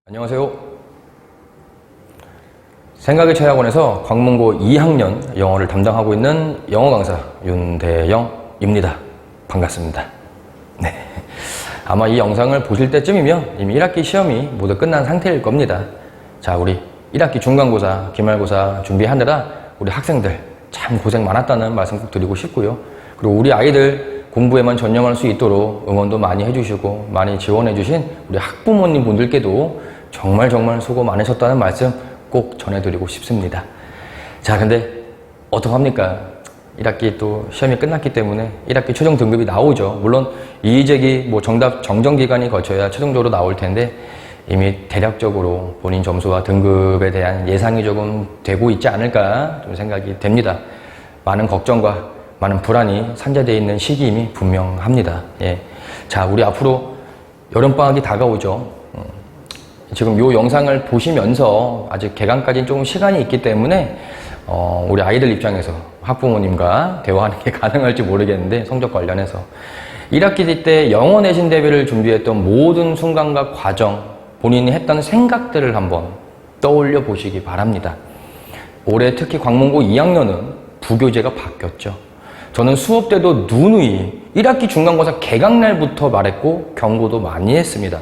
안녕하세요. 생각의 최학원에서 광문고 2학년 영어를 담당하고 있는 영어 강사 윤대영입니다. 반갑습니다. 네. 아마 이 영상을 보실 때쯤이면 이미 1학기 시험이 모두 끝난 상태일 겁니다. 자, 우리 1학기 중간고사, 기말고사 준비하느라 우리 학생들 참 고생 많았다는 말씀 꼭 드리고 싶고요. 그리고 우리 아이들 공부에만 전념할 수 있도록 응원도 많이 해주시고 많이 지원해주신 우리 학부모님 분들께도 정말 수고 많으셨다는 말씀 꼭 전해드리고 싶습니다. 자, 근데 어떡합니까? 1학기 또 시험이 끝났기 때문에 1학기 최종 등급이 나오죠. 물론 이의제기, 정답 정정 기간이 거쳐야 최종적으로 나올 텐데 이미 대략적으로 본인 점수와 등급에 대한 예상이 조금 되고 있지 않을까 좀 생각이 됩니다. 많은 걱정과 많은 불안이 산재되어 있는 시기임이 분명합니다. 예. 자, 우리 앞으로 여름방학이 다가오죠. 지금 이 영상을 보시면서 아직 개강까지는 조금 시간이 있기 때문에 우리 아이들 입장에서 학부모님과 대화하는 게 가능할지 모르겠는데 성적 관련해서 1학기 때 영어 내신 대비를 준비했던 모든 순간과 과정, 본인이 했던 생각들을 한번 떠올려 보시기 바랍니다. 올해 특히 광문고 2학년은 부교재가 바뀌었죠. 저는 수업 때도 누누이 1학기 중간고사 개강날부터 말했고 경고도 많이 했습니다.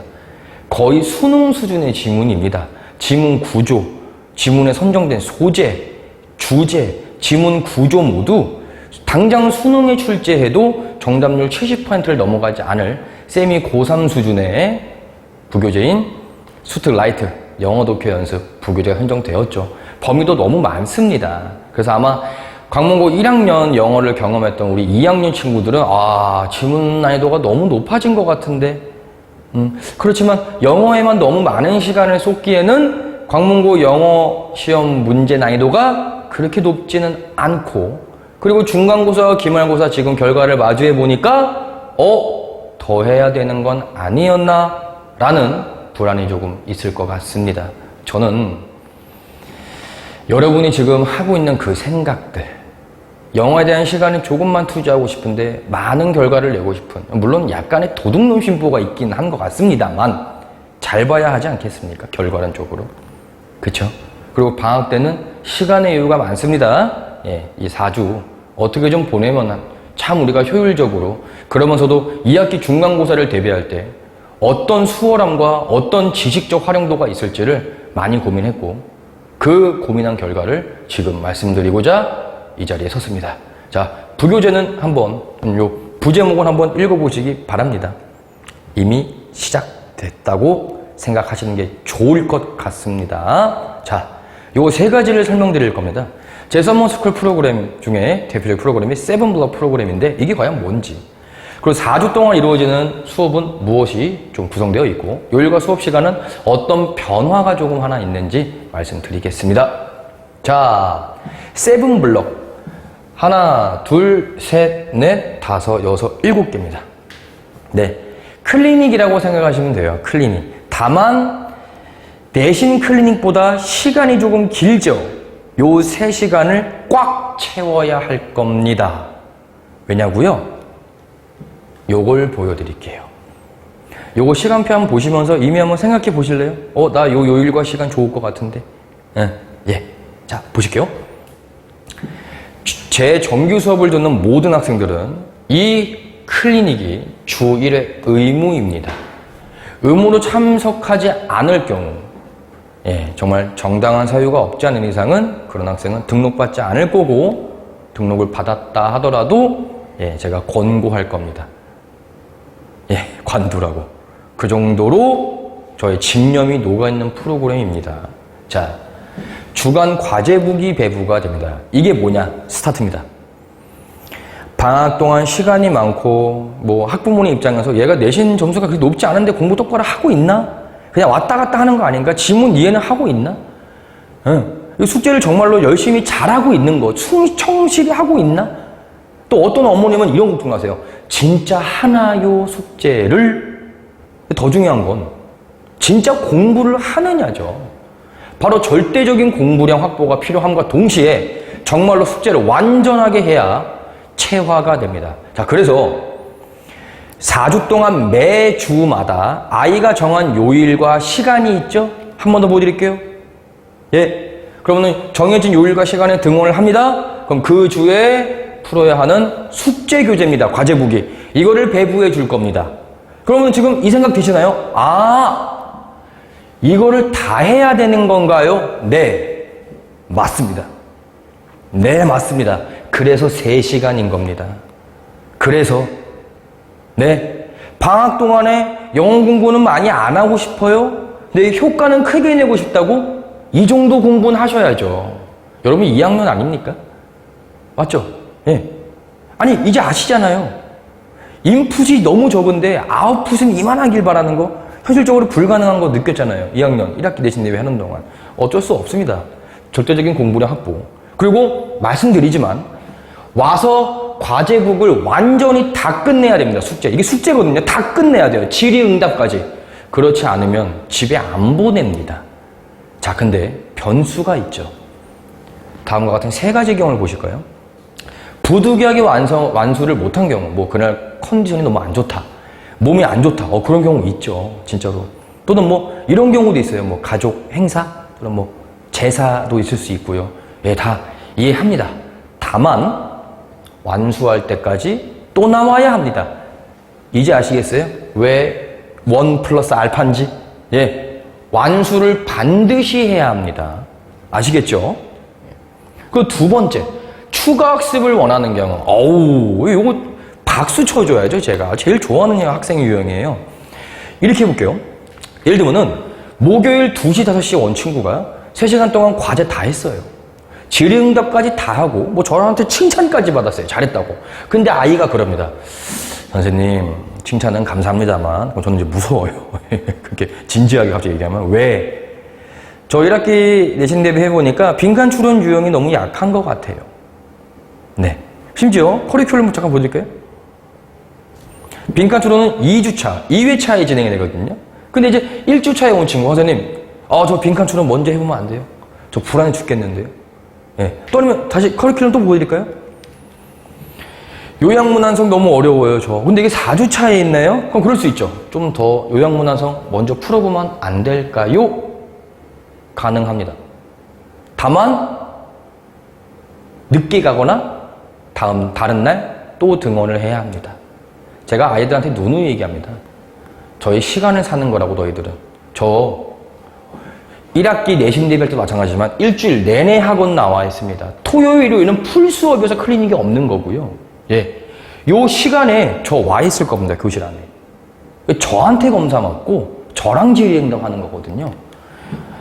거의 수능 수준의 지문입니다. 지문 구조, 지문에 선정된 소재, 주제, 지문 구조 모두 당장 수능에 출제해도 정답률 70%를 넘어가지 않을 세미 고3 수준의 부교재인 수특라이트 영어 독해 연습 부교재가 선정되었죠. 범위도 너무 많습니다. 그래서 아마 광문고 1학년 영어를 경험했던 우리 2학년 친구들은 지문 난이도가 너무 높아진 것 같은데 그렇지만 영어에만 너무 많은 시간을 쏟기에는 광문고 영어 시험 문제 난이도가 그렇게 높지는 않고, 그리고 중간고사와 기말고사 지금 결과를 마주해 보니까 더 해야 되는 건 아니었나 라는 불안이 조금 있을 것 같습니다. 저는 여러분이 지금 하고 있는 그 생각들, 영어에 대한 시간을 조금만 투자하고 싶은데 많은 결과를 내고 싶은, 물론 약간의 도둑놈 심보가 있긴 한 것 같습니다만 잘 봐야 하지 않겠습니까? 결과론적으로. 그쵸? 그리고 방학 때는 시간의 여유가 많습니다. 예, 이 4주 어떻게 좀 보내면 참 우리가 효율적으로, 그러면서도 2학기 중간고사를 대비할 때 어떤 수월함과 어떤 지식적 활용도가 있을지를 많이 고민했고, 그 고민한 결과를 지금 말씀드리고자 이 자리에 섰습니다. 자, 부교재는 한번 요 부제목은 한번 읽어보시기 바랍니다. 이미 시작됐다고 생각하시는 게 좋을 것 같습니다. 자, 요 세 가지를 설명드릴 겁니다. 제 서머스쿨 프로그램 중에 대표적 프로그램이 세븐블럭 프로그램인데 이게 과연 뭔지, 그리고 4주 동안 이루어지는 수업은 무엇이 좀 구성되어 있고, 요일과 수업 시간은 어떤 변화가 조금 하나 있는지 말씀드리겠습니다. 자, 세븐블럭 하나, 둘, 셋, 넷, 다섯, 여섯, 7개입니다. 네, 클리닉이라고 생각하시면 돼요. 클리닉. 다만 내신 클리닉보다 시간이 조금 길죠. 요 3시간을 꽉 채워야 할 겁니다. 왜냐고요? 요걸 보여드릴게요. 요거 시간표 한번 보시면서 이미 한번 생각해 보실래요? 나 요 요일과 시간 좋을 것 같은데. 예. 자, 보실게요. 제 정규 수업을 듣는 모든 학생들은 이 클리닉이 주 1회 의무입니다. 의무로 참석하지 않을 경우, 정말 정당한 사유가 없지 않은 이상은 그런 학생은 등록받지 않을 거고, 등록을 받았다 하더라도 제가 권고할 겁니다. 관두라고. 그 정도로 저의 집념이 녹아있는 프로그램입니다. 자, 주간 과제북이 배부가 됩니다. 이게 뭐냐? 스타트입니다. 방학 동안 시간이 많고 학부모님 입장에서 얘가 내신 점수가 그렇게 높지 않은데 공부 똑바로 하고 있나? 그냥 왔다 갔다 하는 거 아닌가? 지문 이해는 하고 있나? 숙제를 정말로 열심히 잘하고 있는 거, 충실히 하고 있나? 또 어떤 어머님은 이런 걱정하세요. 진짜 하나요 숙제를? 더 중요한 건 진짜 공부를 하느냐죠. 바로 절대적인 공부량 확보가 필요함과 동시에 정말로 숙제를 완전하게 해야 체화가 됩니다. 자, 그래서 4주 동안 매주마다 아이가 정한 요일과 시간이 있죠? 한 번 더 보여드릴게요. 예. 그러면 정해진 요일과 시간에 등원을 합니다. 그럼 그 주에 풀어야 하는 숙제 교재입니다. 과제북이. 이거를 배부해 줄 겁니다. 그러면 지금 이 생각 드시나요? 아, 이거를 다 해야 되는 건가요? 네. 맞습니다. 네, 맞습니다. 그래서 3시간인 겁니다. 그래서 네, 방학 동안에 영어 공부는 많이 안 하고 싶어요? 네, 효과는 크게 내고 싶다고? 이 정도 공부는 하셔야죠. 여러분 2학년 아닙니까? 맞죠? 예. 아니, 이제 아시잖아요. 인풋이 너무 적은데 아웃풋은 이만하길 바라는 거 현실적으로 불가능한 거 느꼈잖아요. 2학년 1학기 내신 대회 하는 동안. 어쩔 수 없습니다. 절대적인 공부량 확보. 그리고 말씀드리지만 와서 과제북을 완전히 다 끝내야 됩니다. 숙제. 이게 숙제거든요. 다 끝내야 돼요. 질의응답까지. 그렇지 않으면 집에 안 보냅니다. 자, 근데 변수가 있죠. 다음과 같은 3가지 경우를 보실까요? 부득이하게 완수를 못한 경우, 뭐 그날 컨디션이 너무 안 좋다, 몸이 안 좋다, 그런 경우 있죠. 진짜로. 또는 뭐 이런 경우도 있어요. 뭐 가족 행사, 또는 뭐 제사도 있을 수 있고요. 예, 다 이해합니다. 다만 완수할 때까지 또 나와야 합니다. 이제 아시겠어요? 왜 1 플러스 알파인지? 예, 완수를 반드시 해야 합니다. 아시겠죠? 그 2번째, 추가 학습을 원하는 경우. 어우, 이거 박수 쳐줘야죠. 제가 제일 좋아하는 학생 유형이에요. 이렇게 해볼게요. 예를 들면은 목요일 2시, 5시 온 친구가 3시간 동안 과제 다 했어요. 질의응답까지 다 하고 뭐 저한테 칭찬까지 받았어요. 잘했다고. 근데 아이가 그럽니다. 선생님, 칭찬은 감사합니다만 저는 이제 무서워요. 그렇게 진지하게 갑자기 얘기하면. 왜? 저 1학기 내신 대비 해보니까 빈칸 추론 유형이 너무 약한 것 같아요. 네. 심지어 커리큘럼 잠깐 보여드릴까요? 빈칸 추론은 2주차, 2회차에 진행이 되거든요. 근데 이제 1주차에 온 친구, 선생님, 저 빈칸 추론 먼저 해보면 안 돼요? 저 불안해 죽겠는데요? 예. 또 아니면 다시 커리큘럼 또 보여드릴까요? 요양문안성 너무 어려워요, 저. 근데 이게 4주차에 있나요? 그럼 그럴 수 있죠. 좀 더 요양문안성 먼저 풀어보면 안 될까요? 가능합니다. 다만 늦게 가거나 다른 날 또 등원을 해야 합니다. 제가 아이들한테 누누이 얘기합니다. 저희 시간을 사는 거라고 너희들은. 저 1학기 내신 대비할 때도 마찬가지지만 일주일 내내 학원 나와 있습니다. 토요일, 일요일은 풀 수업이어서 클리닉이 없는 거고요. 예, 요 시간에 저 와 있을 겁니다. 교실 안에. 저한테 검사 받고 저랑 질의응답하는 거거든요.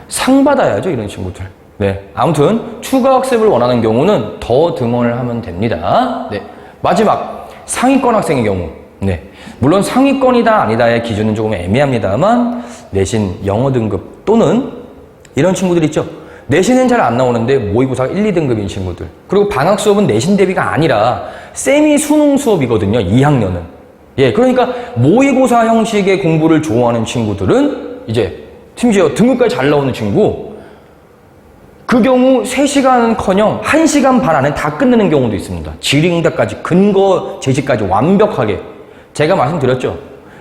상 받아야죠, 이런 친구들. 네, 아무튼 추가 학습을 원하는 경우는 더 등원을 하면 됩니다. 네, 마지막 상위권 학생의 경우. 네, 물론 상위권이다 아니다의 기준은 조금 애매합니다만 내신 영어 등급 또는 이런 친구들 있죠. 내신은 잘 안 나오는데 모의고사가 1, 2등급인 친구들. 그리고 방학 수업은 내신 대비가 아니라 세미 수능 수업이거든요. 2학년은. 예, 그러니까 모의고사 형식의 공부를 좋아하는 친구들은 이제 심지어 등급까지 잘 나오는 친구, 그 경우 3시간은커녕 1시간 반 안에 다 끝내는 경우도 있습니다. 질의응답까지, 근거 제시까지 완벽하게. 제가 말씀드렸죠.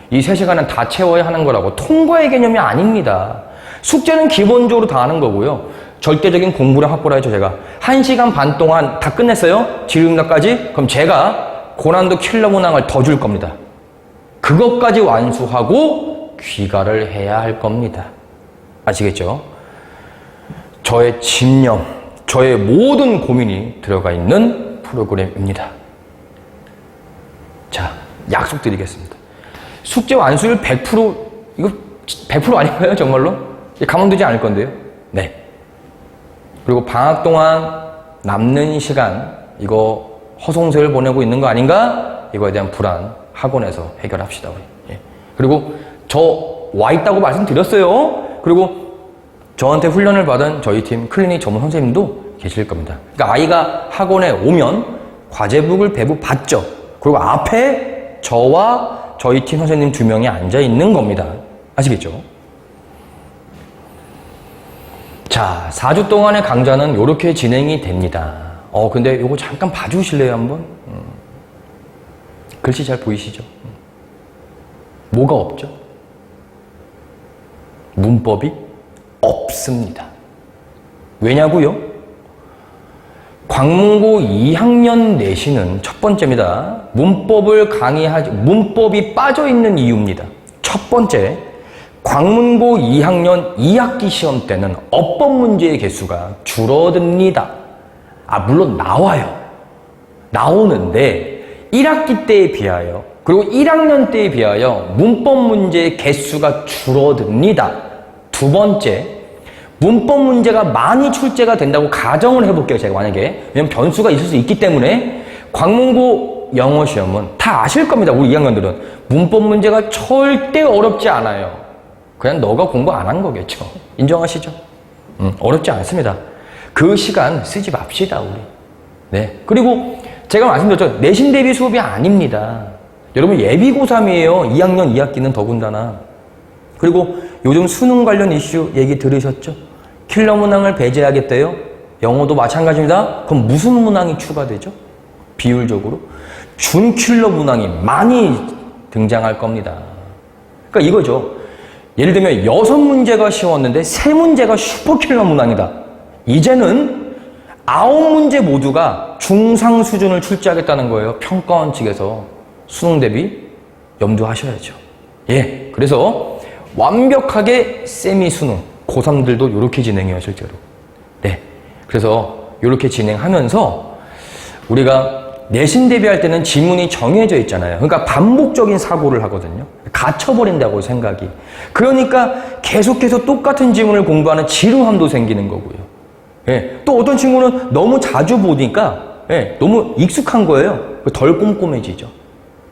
이 3시간은 다 채워야 하는 거라고. 통과의 개념이 아닙니다. 숙제는 기본적으로 다 하는 거고요. 절대적인 공부량 확보를 하죠, 제가. 1시간 반 동안 다 끝냈어요? 질의응답까지? 그럼 제가 고난도 킬러 문항을 더 줄 겁니다. 그것까지 완수하고 귀가를 해야 할 겁니다. 아시겠죠? 저의 집념, 저의 모든 고민이 들어가 있는 프로그램입니다. 자, 약속드리겠습니다. 숙제 완수율 100%, 이거 100% 아닌가요, 정말로? 가만두지 않을 건데요. 네. 그리고 방학 동안 남는 시간, 이거 허송세월 보내고 있는 거 아닌가? 이거에 대한 불안, 학원에서 해결합시다, 우리. 예. 그리고 저 와 있다고 말씀드렸어요. 그리고 저한테 훈련을 받은 저희 팀 클리닉 전문 선생님도 계실 겁니다. 그러니까 아이가 학원에 오면 과제북을 배부 받죠. 그리고 앞에 저와 저희 팀 선생님 2명이 앉아 있는 겁니다. 아시겠죠? 자, 4주 동안의 강좌는 이렇게 진행이 됩니다. 근데 요거 잠깐 봐주실래요, 한번? 글씨 잘 보이시죠? 뭐가 없죠? 문법이 없습니다. 왜냐고요? 광문고 2학년 내신은 첫 번째입니다. 문법이 빠져있는 이유입니다. 첫 번째, 광문고 2학년 2학기 시험 때는 어법 문제의 개수가 줄어듭니다. 물론 나오는데 1학기 때에 비하여 그리고 1학년 때에 비하여 문법 문제의 개수가 줄어듭니다. 두 번째, 문법 문제가 많이 출제가 된다고 가정을 해볼게요. 제가 만약에. 왜냐면 변수가 있을 수 있기 때문에 광문고 영어 시험은 다 아실 겁니다. 우리 2학년들은. 문법 문제가 절대 어렵지 않아요. 그냥 너가 공부 안 한 거겠죠. 인정하시죠? 어렵지 않습니다. 그 시간 쓰지 맙시다, 우리. 네. 그리고 제가 말씀드렸죠. 내신 대비 수업이 아닙니다. 여러분 예비 고3이에요. 2학년 2학기는 더군다나. 그리고 요즘 수능 관련 이슈 얘기 들으셨죠? 킬러 문항을 배제하겠대요. 영어도 마찬가지입니다. 그럼 무슨 문항이 추가되죠? 비율적으로 준킬러 문항이 많이 등장할 겁니다. 그러니까 이거죠. 예를 들면 6문제가 쉬웠는데 3문제가 슈퍼킬러 문항이다. 이제는 9문제 모두가 중상 수준을 출제하겠다는 거예요. 평가원 측에서. 수능 대비 염두하셔야죠. 예, 그래서 완벽하게 세미 수능, 고3들도 이렇게 진행해요, 실제로. 네, 그래서 이렇게 진행하면서 우리가 내신 대비할 때는 지문이 정해져 있잖아요. 그러니까 반복적인 사고를 하거든요. 갇혀버린다고 생각이. 그러니까 계속해서 똑같은 지문을 공부하는 지루함도 생기는 거고요. 예, 또 어떤 친구는 너무 자주 보니까 너무 익숙한 거예요. 덜 꼼꼼해지죠.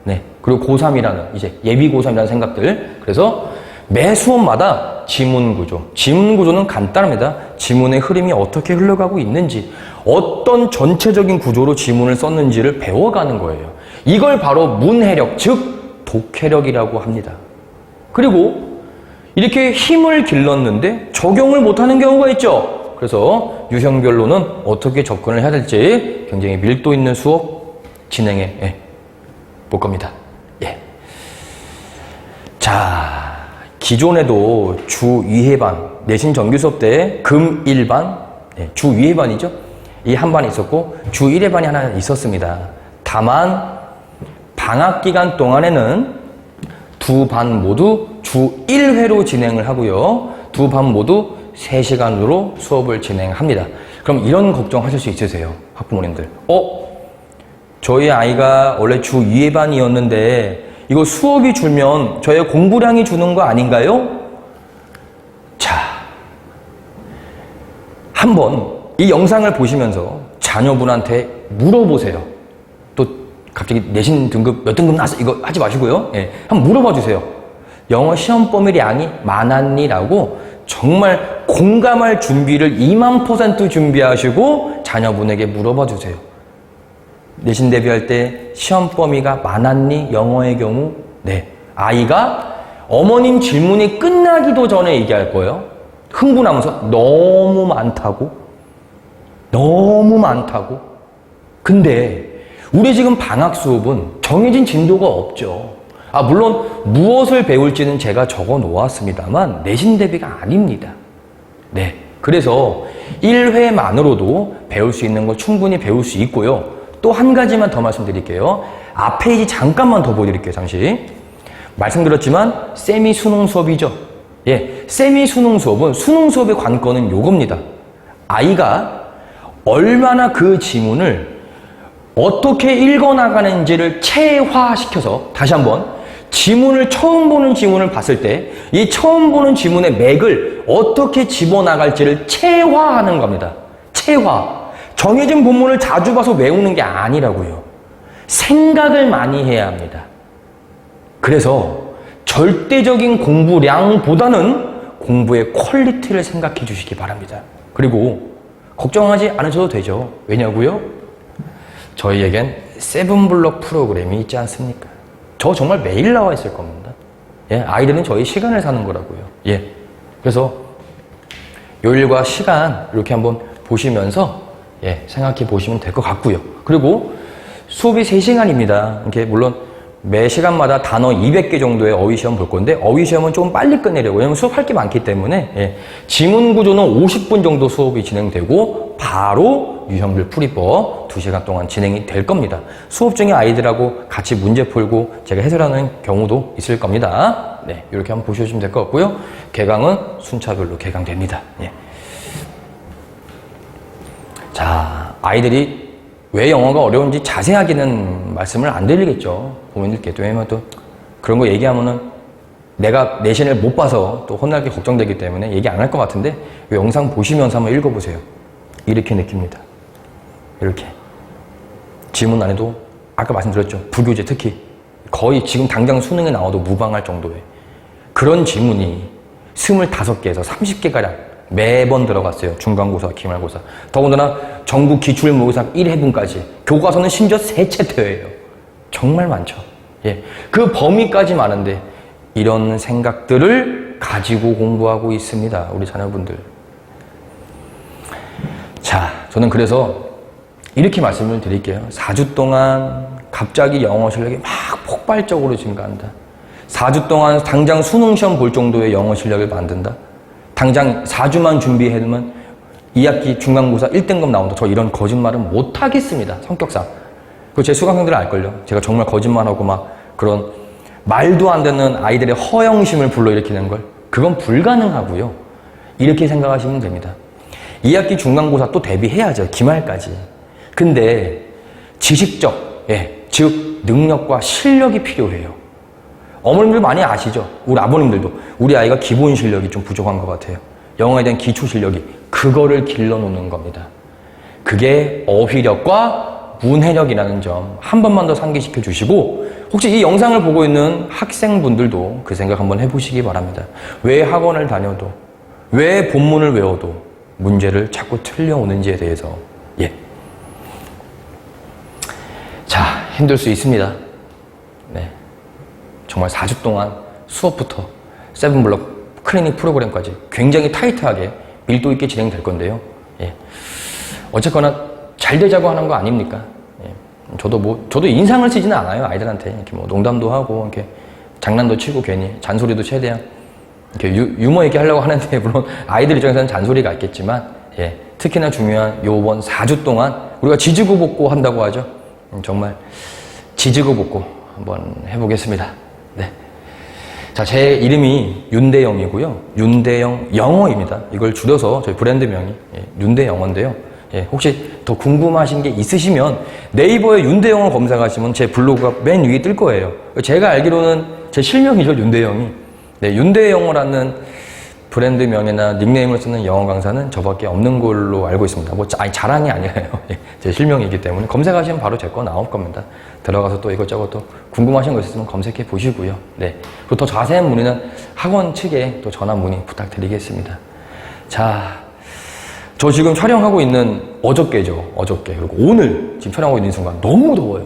네, 그리고 고3이라는 이제 예비 고3이라는 생각들. 그래서 매 수업마다 지문 구조는 간단합니다. 지문의 흐름이 어떻게 흘러가고 있는지, 어떤 전체적인 구조로 지문을 썼는지를 배워가는 거예요. 이걸 바로 문해력, 즉 독해력이라고 합니다. 그리고 이렇게 힘을 길렀는데 적용을 못하는 경우가 있죠. 그래서 유형별로는 어떻게 접근을 해야 될지 굉장히 밀도 있는 수업 진행해 볼 겁니다. 예. 자, 기존에도 주 2회반, 내신 정규 수업 때 금 1반, 주 2회반이죠. 이 한 반이 있었고 주 1회반이 하나 있었습니다. 다만 방학 기간 동안에는 두 반 모두 주 1회로 진행을 하고요. 두 반 모두 3시간으로 수업을 진행합니다. 그럼 이런 걱정하실 수 있으세요, 학부모님들. 저희 아이가 원래 주 2회반이었는데 이거 수업이 줄면 저의 공부량이 주는 거 아닌가요? 자, 한번 이 영상을 보시면서 자녀분한테 물어보세요. 또 갑자기 내신 등급 몇 등급 나왔어 이거 하지 마시고요. 한번 물어봐 주세요. 영어 시험 범위 양이 많았니? 라고 정말 공감할 준비를 20000% 준비하시고 자녀분에게 물어봐 주세요. 내신 대비할 때 시험 범위가 많았니? 영어의 경우. 네. 아이가 어머님 질문이 끝나기도 전에 얘기할 거예요. 흥분하면서 너무 많다고. 근데 우리 지금 방학 수업은 정해진 진도가 없죠. 물론 무엇을 배울지는 제가 적어 놓았습니다만 내신 대비가 아닙니다. 네. 그래서 1회만으로도 배울 수 있는 거 충분히 배울 수 있고요. 또 한 가지만 더 말씀드릴게요. 앞 페이지 잠깐만 더 보여드릴게요. 잠시. 말씀드렸지만 세미 수능 수업이죠. 예, 세미 수능 수업은 수능 수업의 관건은 요겁니다. 아이가 얼마나 그 지문을 어떻게 읽어나가는지를 체화시켜서 다시 한번 처음 보는 지문을 봤을 때 이 처음 보는 지문의 맥을 어떻게 집어나갈지를 체화하는 겁니다. 체화. 정해진 본문을 자주 봐서 외우는 게 아니라고요. 생각을 많이 해야 합니다. 그래서 절대적인 공부량보다는 공부의 퀄리티를 생각해 주시기 바랍니다. 그리고 걱정하지 않으셔도 되죠. 왜냐고요? 저희에겐 7블럭 프로그램이 있지 않습니까? 저 정말 매일 나와 있을 겁니다. 예, 아이들은 저희 시간을 사는 거라고요. 예. 그래서 요일과 시간 이렇게 한번 보시면서 생각해 보시면 될 것 같고요. 그리고 수업이 3시간입니다. 이렇게 물론 매 시간마다 단어 200개 정도의 어휘 시험 볼 건데 어휘 시험은 좀 빨리 끝내려고 왜냐면 수업할 게 많기 때문에 예, 지문 구조는 50분 정도 수업이 진행되고 바로 유형별 풀이법 2시간 동안 진행이 될 겁니다. 수업 중에 아이들하고 같이 문제 풀고 제가 해설하는 경우도 있을 겁니다. 네, 이렇게 한번 보셔주시면 될 것 같고요. 개강은 순차별로 개강됩니다. 예. 자, 아이들이 왜 영어가 어려운지 자세하게는 말씀을 안 드리겠죠. 부모님들께. 왜냐면 또 그런 거 얘기하면은 내가 내신을 못 봐서 또 혼날 게 걱정되기 때문에 얘기 안 할 것 같은데 이 영상 보시면서 한번 읽어보세요. 이렇게 느낍니다. 이렇게. 지문 안에도 아까 말씀드렸죠. 부교재 특히 거의 지금 당장 수능에 나와도 무방할 정도의 그런 지문이 25개에서 30개가량 매번 들어갔어요. 중간고사, 기말고사. 더군다나 전국 기출모의고사 1회분까지. 교과서는 심지어 3챕터예요. 정말 많죠. 예. 그 범위까지 많은데 이런 생각들을 가지고 공부하고 있습니다. 우리 자녀분들. 자, 저는 그래서 이렇게 말씀을 드릴게요. 4주 동안 갑자기 영어 실력이 막 폭발적으로 증가한다. 4주 동안 당장 수능시험 볼 정도의 영어 실력을 만든다. 당장 4주만 준비해두면 2학기 중간고사 1등급 나온다. 저 이런 거짓말은 못 하겠습니다. 성격상. 그리고 제 수강생들은 알걸요. 제가 정말 거짓말하고 막 그런 말도 안 되는 아이들의 허영심을 불러일으키는 걸. 그건 불가능하고요. 이렇게 생각하시면 됩니다. 2학기 중간고사 또 대비해야죠. 기말까지. 근데 지식적, 즉 능력과 실력이 필요해요. 어머님들 많이 아시죠? 우리 아버님들도 우리 아이가 기본 실력이 좀 부족한 것 같아요. 영어에 대한 기초 실력이 그거를 길러놓는 겁니다. 그게 어휘력과 문해력이라는 점 한 번만 더 상기시켜 주시고 혹시 이 영상을 보고 있는 학생분들도 그 생각 한번 해보시기 바랍니다. 왜 학원을 다녀도 왜 본문을 외워도 문제를 자꾸 틀려오는지에 대해서 자, 힘들 수 있습니다. 네. 정말 4주 동안 수업부터 7블럭 클리닉 프로그램까지 굉장히 타이트하게 밀도 있게 진행될 건데요. 예. 어쨌거나 잘 되자고 하는 거 아닙니까? 예. 저도 인상을 쓰지는 않아요. 아이들한테 이렇게 뭐 농담도 하고 이렇게 장난도 치고 괜히 잔소리도 최대한 이렇게 유머 있게 하려고 하는데 물론 아이들 입장에서는 잔소리가 있겠지만 예. 특히나 중요한 요번 4주 동안 우리가 지지고 볶고 한다고 하죠. 정말 지지고 볶고 한번 해보겠습니다. 네. 자, 제 이름이 윤대영이고요. 윤대영 영어입니다. 이걸 줄여서 저희 브랜드명이 윤대영어인데요. 혹시 더 궁금하신 게 있으시면 네이버에 윤대영어 검색하시면 제 블로그가 맨 위에 뜰 거예요. 제가 알기로는 제 실명이죠, 윤대영이. 네, 윤대영어라는 브랜드명이나 닉네임을 쓰는 영어 강사는 저밖에 없는 걸로 알고 있습니다. 자랑이 아니에요. 제 실명이기 때문에 검색하시면 바로 제 거 나올 겁니다. 들어가서 또 이것저것 또 궁금하신 거 있으면 검색해 보시고요. 네. 그리고 더 자세한 문의는 학원 측에 또 전화 문의 부탁드리겠습니다. 자, 저 지금 촬영하고 있는 어저께죠. 어저께. 그리고 오늘 지금 촬영하고 있는 순간 너무 더워요.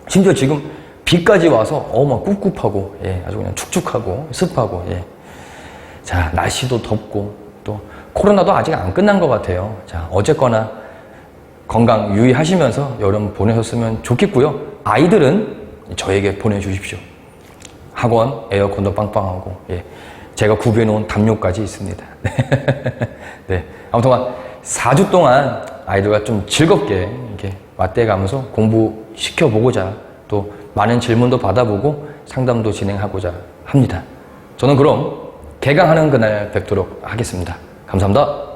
심지어 지금 비까지 와서 막 꿉꿉하고 아주 그냥 축축하고 습하고 자, 날씨도 덥고 또 코로나도 아직 안 끝난 것 같아요. 자, 어쨌거나 건강 유의하시면서 여름 보내셨으면 좋겠고요. 아이들은 저에게 보내주십시오. 학원 에어컨도 빵빵하고 제가 구비해놓은 담요까지 있습니다. 네. 아무튼 4주 동안 아이들과 좀 즐겁게 이렇게 맞대가면서 공부시켜보고자 또 많은 질문도 받아보고 상담도 진행하고자 합니다. 저는 그럼 개강하는 그날 뵙도록 하겠습니다. 감사합니다.